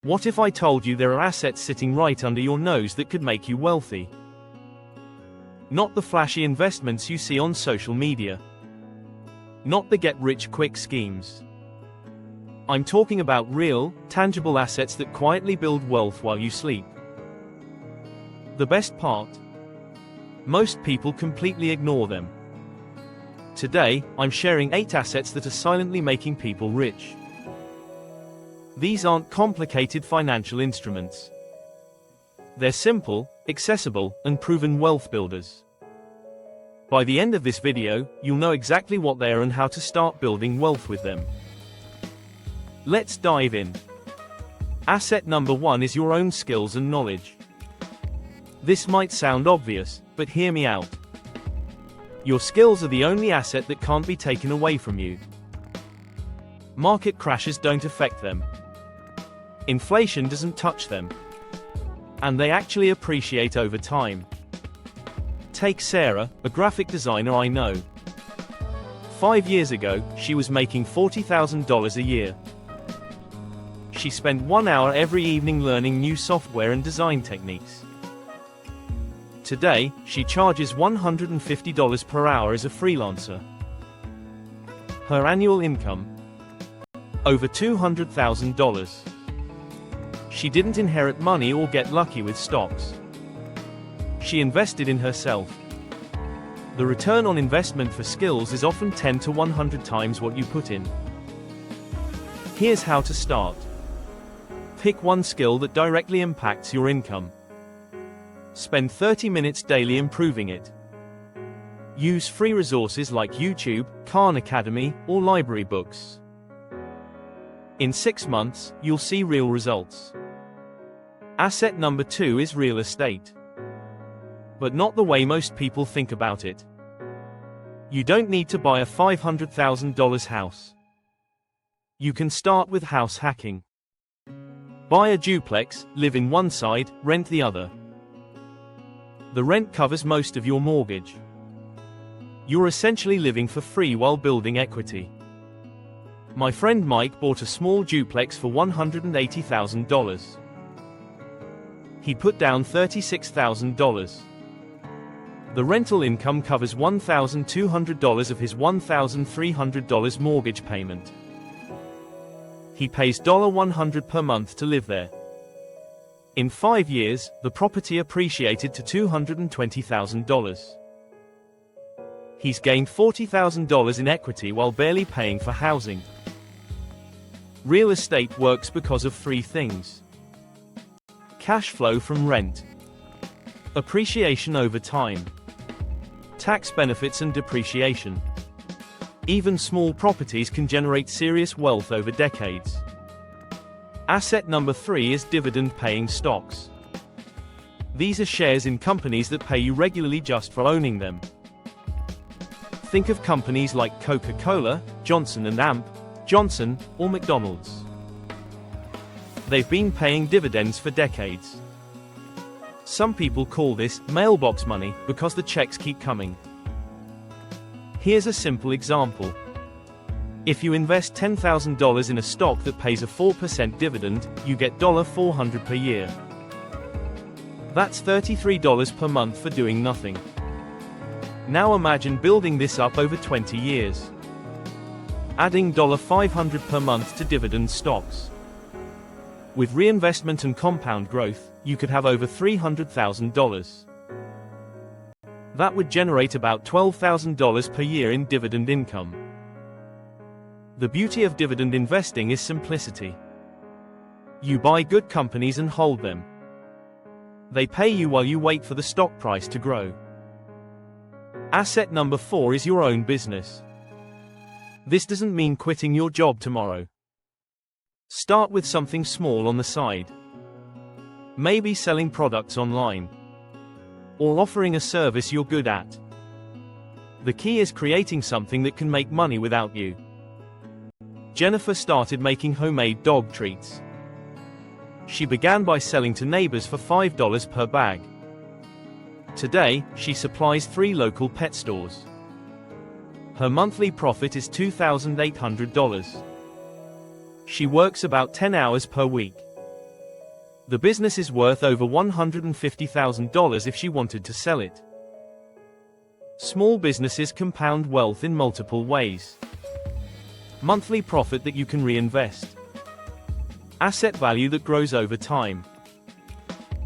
What if I told you there are assets sitting right under your nose that could make you wealthy? Not the flashy investments you see on social media. Not the get-rich-quick schemes. I'm talking about real, tangible assets that quietly build wealth while you sleep. The best part? Most people completely ignore them. Today, I'm sharing 8 assets that are silently making people rich. These aren't complicated financial instruments. They're simple, accessible, and proven wealth builders. By the end of this video, you'll know exactly what they are and how to start building wealth with them. Let's dive in. Asset number 1 is your own skills and knowledge. This might sound obvious, but hear me out. Your skills are the only asset that can't be taken away from you. Market crashes don't affect them. Inflation doesn't touch them. And they actually appreciate over time. Take Sarah, a graphic designer I know. 5 years ago, she was making $40,000 a year. She spent 1 hour every evening learning new software and design techniques. Today, she charges $150 per hour as a freelancer. Her annual income? Over $200,000. She didn't inherit money or get lucky with stocks. She invested in herself. The return on investment for skills is often 10 to 100 times what you put in. Here's how to start. Pick one skill that directly impacts your income. Spend 30 minutes daily improving it. Use free resources like YouTube, Khan Academy, or library books. In 6 months, you'll see real results. Asset number 2 is real estate. But not the way most people think about it. You don't need to buy a $500,000 house. You can start with house hacking. Buy a duplex, live in one side, rent the other. The rent covers most of your mortgage. You're essentially living for free while building equity. My friend Mike bought a small duplex for $180,000. He put down $36,000. The rental income covers $1,200 of his $1,300 mortgage payment. He pays $100 per month to live there. In 5 years, the property appreciated to $220,000. He's gained $40,000 in equity while barely paying for housing. Real estate works because of 3 things. Cash flow from rent. Appreciation over time. Tax benefits and depreciation. Even small properties can generate serious wealth over decades. Asset number 3 is dividend-paying stocks. These are shares in companies that pay you regularly just for owning them. Think of companies like Coca-Cola, Johnson & Johnson, or McDonald's. They've been paying dividends for decades. Some people call this mailbox money because the checks keep coming. Here's a simple example. If you invest $10,000 in a stock that pays a 4% dividend, you get $400 per year. That's $33 per month for doing nothing. Now imagine building this up over 20 years. Adding $500 per month to dividend stocks. With reinvestment and compound growth, you could have over $300,000. That would generate about $12,000 per year in dividend income. The beauty of dividend investing is simplicity. You buy good companies and hold them. They pay you while you wait for the stock price to grow. Asset number 4 is your own business. This doesn't mean quitting your job tomorrow. Start with something small on the side. Maybe selling products online. Or offering a service you're good at. The key is creating something that can make money without you. Jennifer started making homemade dog treats. She began by selling to neighbors for $5 per bag. Today, she supplies 3 local pet stores. Her monthly profit is $2,800. She works about 10 hours per week. The business is worth over $150,000 if she wanted to sell it. Small businesses compound wealth in multiple ways. Monthly profit that you can reinvest. Asset value that grows over time.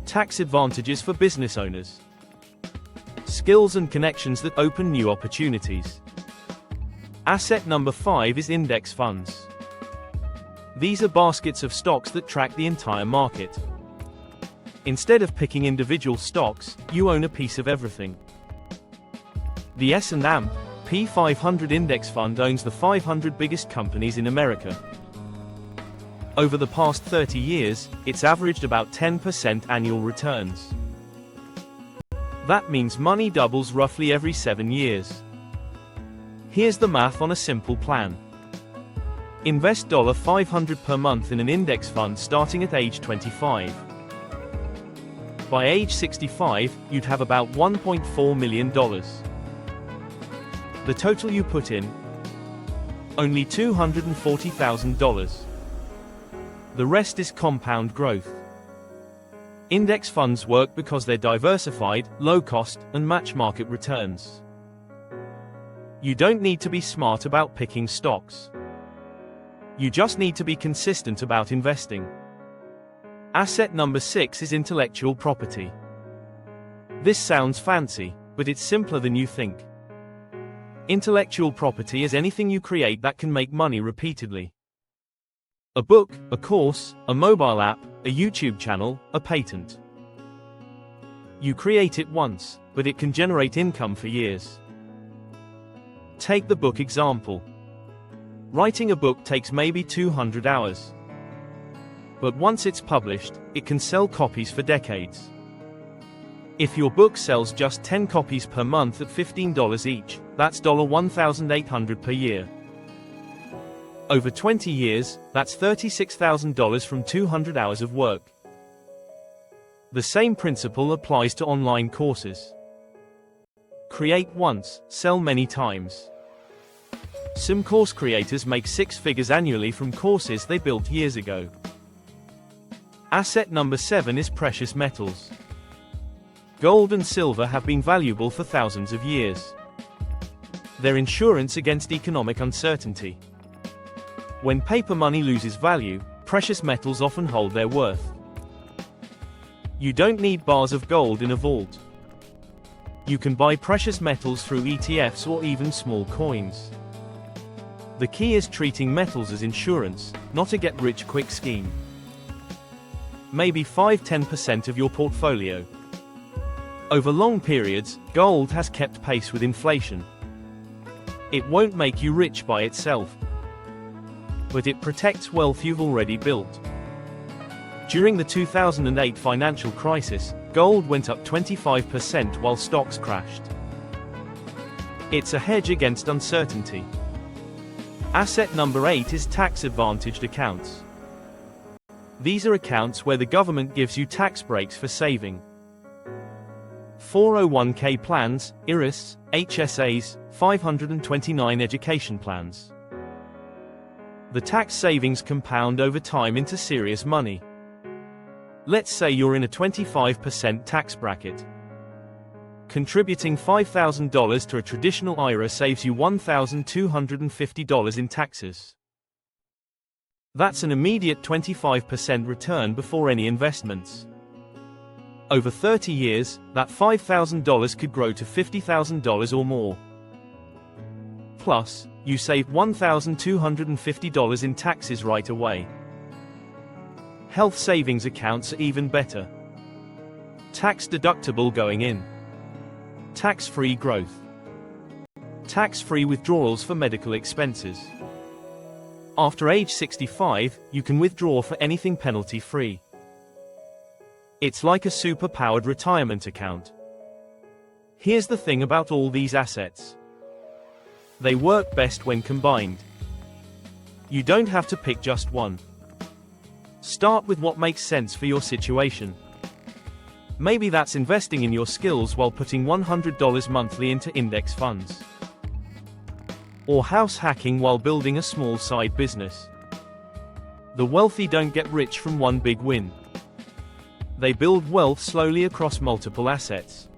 Tax advantages for business owners. Skills and connections that open new opportunities. Asset number 5 is index funds. These are baskets of stocks that track the entire market. Instead of picking individual stocks, you own a piece of everything. The S&P 500 index fund owns the 500 biggest companies in America. Over the past 30 years, it's averaged about 10% annual returns. That means money doubles roughly every 7 years. Here's the math on a simple plan. Invest $500 per month in an index fund starting at age 25. By age 65, you'd have about $1.4 million. The total you put in? Only $240,000. The rest is compound growth. Index funds work because they're diversified, low cost, and match market returns. You don't need to be smart about picking stocks. You just need to be consistent about investing. Asset number 6 is intellectual property. This sounds fancy, but it's simpler than you think. Intellectual property is anything you create that can make money repeatedly. A book, a course, a mobile app, a YouTube channel, a patent. You create it once, but it can generate income for years. Take the book example. Writing a book takes maybe 200 hours. But once it's published, it can sell copies for decades. If your book sells just 10 copies per month at $15 each, that's $1,800 per year. Over 20 years, that's $36,000 from 200 hours of work. The same principle applies to online courses. Create once, sell many times. Some course creators make 6 figures annually from courses they built years ago. Asset number 7 is precious metals. Gold and silver have been valuable for thousands of years. They're insurance against economic uncertainty. When paper money loses value, precious metals often hold their worth. You don't need bars of gold in a vault. You can buy precious metals through ETFs or even small coins. The key is treating metals as insurance, not a get-rich-quick scheme. Maybe 5–10% of your portfolio. Over long periods, gold has kept pace with inflation. It won't make you rich by itself, but it protects wealth you've already built. During the 2008 financial crisis, gold went up 25% while stocks crashed. It's a hedge against uncertainty. Asset number 8 is tax-advantaged accounts. These are accounts where the government gives you tax breaks for saving. 401k plans, IRAs, HSAs, 529 education plans. The tax savings compound over time into serious money. Let's say you're in a 25% tax bracket. Contributing $5,000 to a traditional IRA saves you $1,250 in taxes. That's an immediate 25% return before any investments. Over 30 years, that $5,000 could grow to $50,000 or more. Plus, you save $1,250 in taxes right away. Health savings accounts are even better. Tax deductible going in. Tax-free growth. Tax-free withdrawals for medical expenses. After age 65, you can withdraw for anything penalty-free. It's like a super-powered retirement account. Here's the thing about all these assets. They work best when combined. You don't have to pick just one. Start with what makes sense for your situation. Maybe that's investing in your skills while putting $100 monthly into index funds. Or house hacking while building a small side business. The wealthy don't get rich from one big win. They build wealth slowly across multiple assets.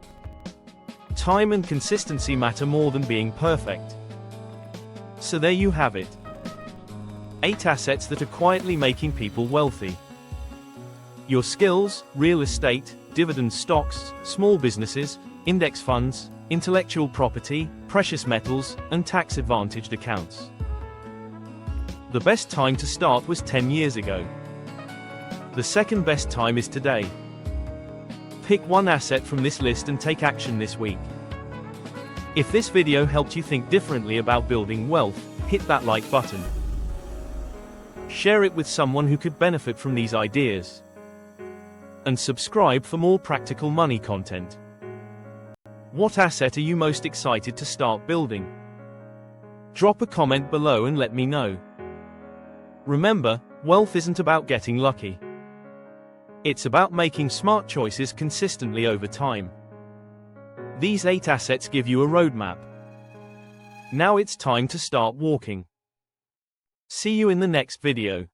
Time and consistency matter more than being perfect. So there you have it. 8 assets that are quietly making people wealthy. Your skills, real estate, dividend stocks, small businesses, index funds, intellectual property, precious metals, and tax-advantaged accounts. The best time to start was 10 years ago. The second best time is today. Pick one asset from this list and take action this week. If this video helped you think differently about building wealth, hit that like button. Share it with someone who could benefit from these ideas. And subscribe for more practical money content. What asset are you most excited to start building? Drop a comment below and let me know. Remember, wealth isn't about getting lucky. It's about making smart choices consistently over time. These 8 assets give you a roadmap. Now it's time to start walking. See you in the next video.